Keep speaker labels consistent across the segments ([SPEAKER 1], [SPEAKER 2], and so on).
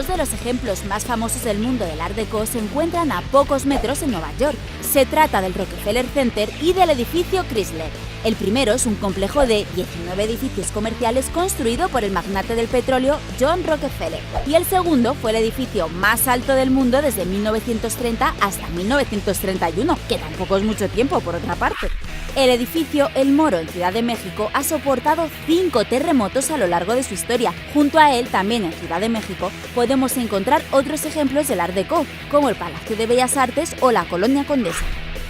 [SPEAKER 1] Dos de los ejemplos más famosos del mundo del Art Deco se encuentran a pocos metros en Nueva York. Se trata del Rockefeller Center y del edificio Chrysler. El primero es un complejo de 19 edificios comerciales construido por el magnate del petróleo John Rockefeller. Y el segundo fue el edificio más alto del mundo desde 1930 hasta 1931, que tampoco es mucho tiempo por otra parte. El edificio El Moro en Ciudad de México ha soportado 5 terremotos a lo largo de su historia. Junto a él, también en Ciudad de México, podemos encontrar otros ejemplos del Art Deco, como el Palacio de Bellas Artes o la Colonia Condesa.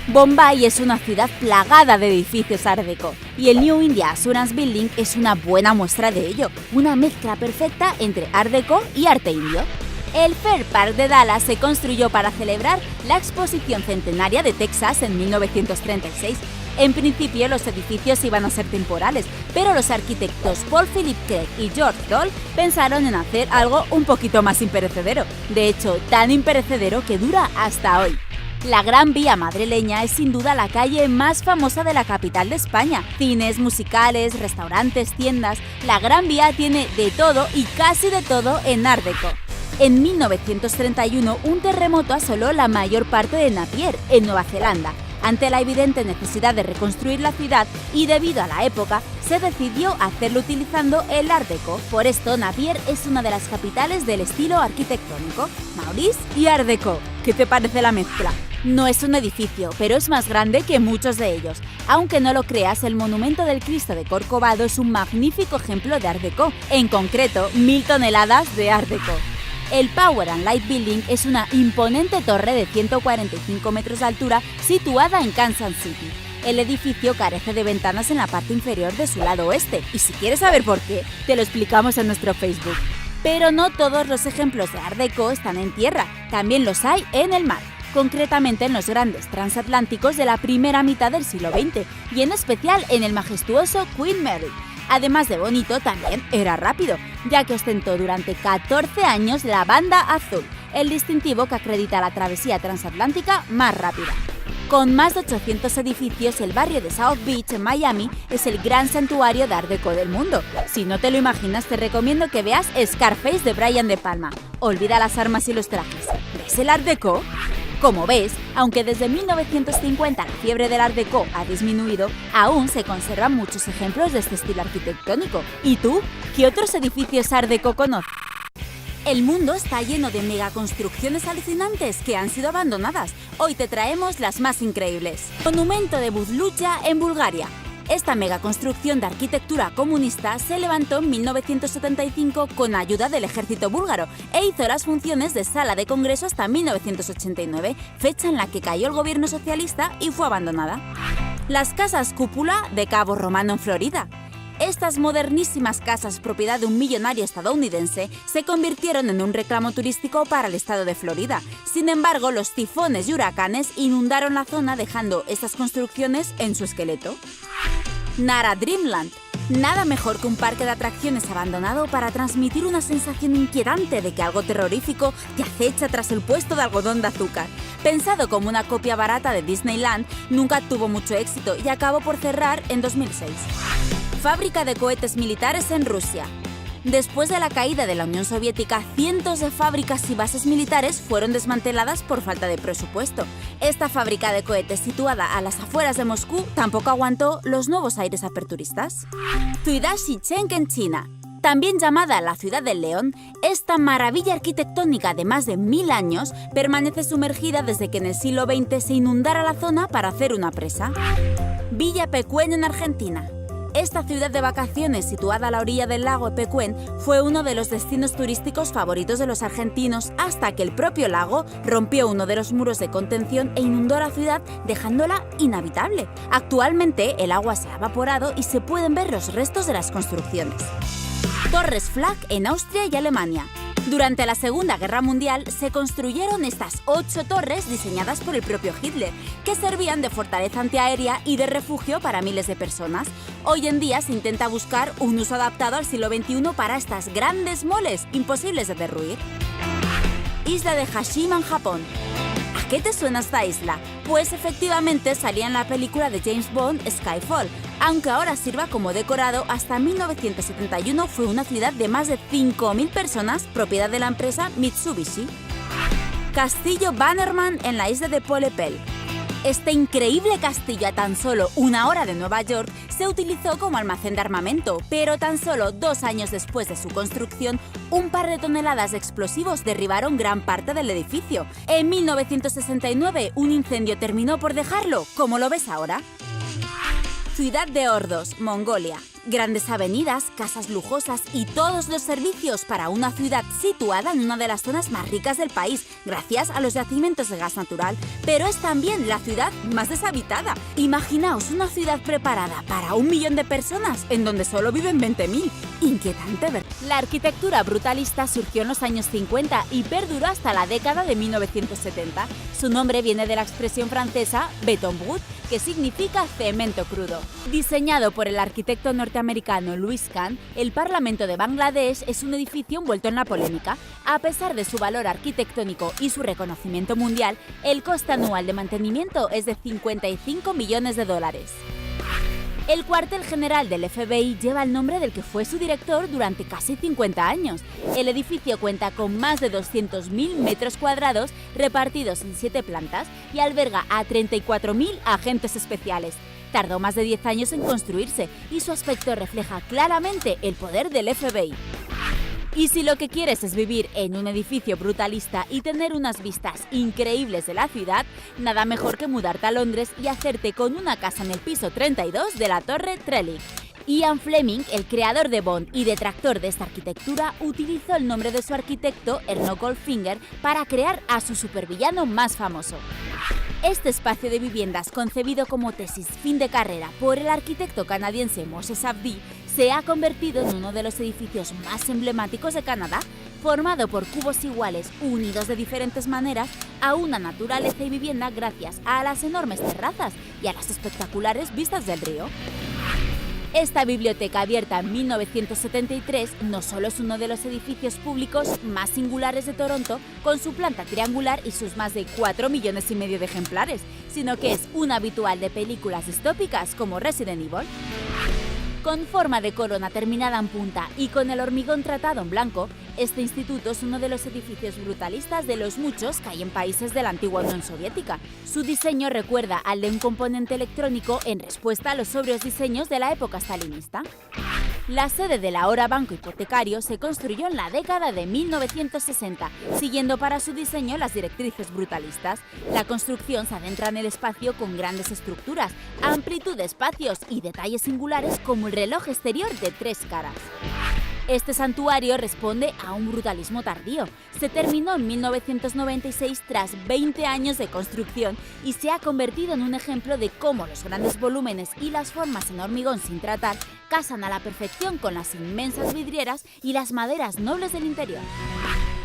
[SPEAKER 1] Bombay es una ciudad plagada de edificios Art Deco, y el New India Assurance Building es una buena muestra de ello, una mezcla perfecta entre Art Deco y arte indio. El Fair Park de Dallas se construyó para celebrar la exposición centenaria de Texas en 1936. En principio, los edificios iban a ser temporales, pero los arquitectos Paul Philip Craig y George Dole pensaron en hacer algo un poquito más imperecedero. De hecho, tan imperecedero que dura hasta hoy. La Gran Vía madrileña es sin duda la calle más famosa de la capital de España. Cines, musicales, restaurantes, tiendas. La Gran Vía tiene de todo y casi de todo en Art Deco. En 1931, un terremoto asoló la mayor parte de Napier, en Nueva Zelanda. Ante la evidente necesidad de reconstruir la ciudad y debido a la época, se decidió hacerlo utilizando el Art Deco. Por esto, Napier es una de las capitales del estilo arquitectónico, Maurice y Art Deco. ¿Qué te parece la mezcla? No es un edificio, pero es más grande que muchos de ellos. Aunque no lo creas, el monumento del Cristo de Corcovado es un magnífico ejemplo de Art Deco, en concreto 1000 toneladas de Art Deco. El Power and Light Building es una imponente torre de 145 metros de altura situada en Kansas City. El edificio carece de ventanas en la parte inferior de su lado oeste, y si quieres saber por qué, te lo explicamos en nuestro Facebook. Pero no todos los ejemplos de Art Deco están en tierra, también los hay en el mar, concretamente en los grandes transatlánticos de la primera mitad del siglo XX, y en especial en el majestuoso Queen Mary. Además de bonito, también era rápido, ya que ostentó durante 14 años la banda azul, el distintivo que acredita la travesía transatlántica más rápida. Con más de 800 edificios, el barrio de South Beach, en Miami, es el gran santuario de Art Deco del mundo. Si no te lo imaginas, te recomiendo que veas Scarface de Brian De Palma. Olvida las armas y los trajes. ¿Ves el Art Deco? Como ves, aunque desde 1950 la fiebre del Art Deco ha disminuido, aún se conservan muchos ejemplos de este estilo arquitectónico. ¿Y tú? ¿Qué otros edificios Art Deco conoces? El mundo está lleno de megaconstrucciones alucinantes que han sido abandonadas. Hoy te traemos las más increíbles. Monumento de Buzlucha en Bulgaria. Esta megaconstrucción de arquitectura comunista se levantó en 1975 con ayuda del ejército búlgaro e hizo las funciones de sala de congreso hasta 1989, fecha en la que cayó el gobierno socialista y fue abandonada. Las casas cúpula de Cabo Romano en Florida. Estas modernísimas casas, propiedad de un millonario estadounidense, se convirtieron en un reclamo turístico para el estado de Florida. Sin embargo, los tifones y huracanes inundaron la zona, dejando estas construcciones en su esqueleto. Nara Dreamland. Nada mejor que un parque de atracciones abandonado para transmitir una sensación inquietante de que algo terrorífico te acecha tras el puesto de algodón de azúcar. Pensado como una copia barata de Disneyland, nunca tuvo mucho éxito y acabó por cerrar en 2006. Fábrica de cohetes militares en Rusia. Después de la caída de la Unión Soviética, cientos de fábricas y bases militares fueron desmanteladas por falta de presupuesto. Esta fábrica de cohetes, situada a las afueras de Moscú, tampoco aguantó los nuevos aires aperturistas. Ciudad Xicheng en China. También llamada la Ciudad del León, esta maravilla arquitectónica de más de 1000 años permanece sumergida desde que en el siglo XX se inundara la zona para hacer una presa. Villa Epecuén en Argentina. Esta ciudad de vacaciones, situada a la orilla del lago Epecuén, fue uno de los destinos turísticos favoritos de los argentinos hasta que el propio lago rompió uno de los muros de contención e inundó la ciudad, dejándola inhabitable. Actualmente, el agua se ha evaporado y se pueden ver los restos de las construcciones. Torres Flak en Austria y Alemania. Durante la Segunda Guerra Mundial se construyeron estas 8 torres diseñadas por el propio Hitler, que servían de fortaleza antiaérea y de refugio para miles de personas. Hoy en día se intenta buscar un uso adaptado al siglo XXI para estas grandes moles imposibles de derruir. Isla de Hashima en Japón. ¿A qué te suena esta isla? Pues efectivamente salía en la película de James Bond Skyfall. Aunque ahora sirva como decorado, hasta 1971 fue una ciudad de más de 5.000 personas, propiedad de la empresa Mitsubishi. Castillo Bannerman en la isla de Polepel. Este increíble castillo a tan solo 1 hora de Nueva York se utilizó como almacén de armamento, pero tan solo 2 años después de su construcción, un par de toneladas de explosivos derribaron gran parte del edificio. En 1969, un incendio terminó por dejarlo como lo ves ahora. Ciudad de Ordos, Mongolia. Grandes avenidas, casas lujosas y todos los servicios para una ciudad situada en una de las zonas más ricas del país, gracias a los yacimientos de gas natural, pero es también la ciudad más deshabitada. Imaginaos una ciudad preparada para 1 millón de personas en donde solo viven 20.000. Inquietante, ¿verdad? La arquitectura brutalista surgió en los años 50 y perduró hasta la década de 1970. Su nombre viene de la expresión francesa béton brut, que significa cemento crudo. Diseñado por el arquitecto norteamericano Louis Kahn, el Parlamento de Bangladesh es un edificio envuelto en la polémica. A pesar de su valor arquitectónico y su reconocimiento mundial, el coste anual de mantenimiento es de $55 millones. El cuartel general del FBI lleva el nombre del que fue su director durante casi 50 años. El edificio cuenta con más de 200.000 metros cuadrados repartidos en 7 plantas y alberga a 34.000 agentes especiales. Tardó más de 10 años en construirse y su aspecto refleja claramente el poder del FBI. Y si lo que quieres es vivir en un edificio brutalista y tener unas vistas increíbles de la ciudad, nada mejor que mudarte a Londres y hacerte con una casa en el piso 32 de la Torre Trellick. Ian Fleming, el creador de Bond y detractor de esta arquitectura, utilizó el nombre de su arquitecto, Ernest Goldfinger, para crear a su supervillano más famoso. Este espacio de viviendas, concebido como tesis fin de carrera por el arquitecto canadiense Moses Abdi, se ha convertido en uno de los edificios más emblemáticos de Canadá, formado por cubos iguales unidos de diferentes maneras a una naturaleza y vivienda gracias a las enormes terrazas y a las espectaculares vistas del río. Esta biblioteca, abierta en 1973, no solo es uno de los edificios públicos más singulares de Toronto, con su planta triangular y sus más de 4,5 millones de ejemplares, sino que es un habitual de películas distópicas como Resident Evil. Con forma de corona terminada en punta y con el hormigón tratado en blanco, este instituto es uno de los edificios brutalistas de los muchos que hay en países de la antigua Unión Soviética. Su diseño recuerda al de un componente electrónico en respuesta a los sobrios diseños de la época stalinista. La sede del ahora Banco Hipotecario se construyó en la década de 1960, siguiendo para su diseño las directrices brutalistas. La construcción se adentra en el espacio con grandes estructuras, amplitud de espacios y detalles singulares como el reloj exterior de 3 caras. Este santuario responde a un brutalismo tardío. Se terminó en 1996 tras 20 años de construcción y se ha convertido en un ejemplo de cómo los grandes volúmenes y las formas en hormigón sin tratar casan a la perfección con las inmensas vidrieras y las maderas nobles del interior.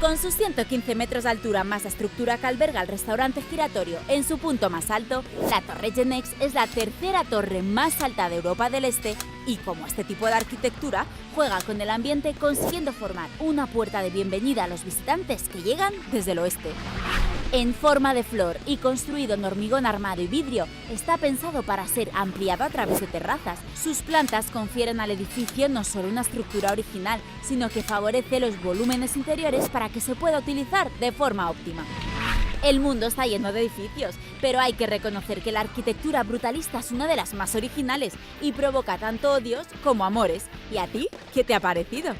[SPEAKER 1] Con sus 115 metros de altura más la estructura que alberga el restaurante giratorio en su punto más alto, la Torre Genex es la tercera torre más alta de Europa del Este y, como este tipo de arquitectura, juega con el ambiente consiguiendo formar una puerta de bienvenida a los visitantes que llegan desde el oeste. En forma de flor y construido en hormigón armado y vidrio, está pensado para ser ampliado a través de terrazas. Sus plantas confieren al edificio no solo una estructura original, sino que favorece los volúmenes interiores para que se pueda utilizar de forma óptima. El mundo está lleno de edificios, pero hay que reconocer que la arquitectura brutalista es una de las más originales y provoca tanto odios como amores. ¿Y a ti? ¿Qué te ha parecido?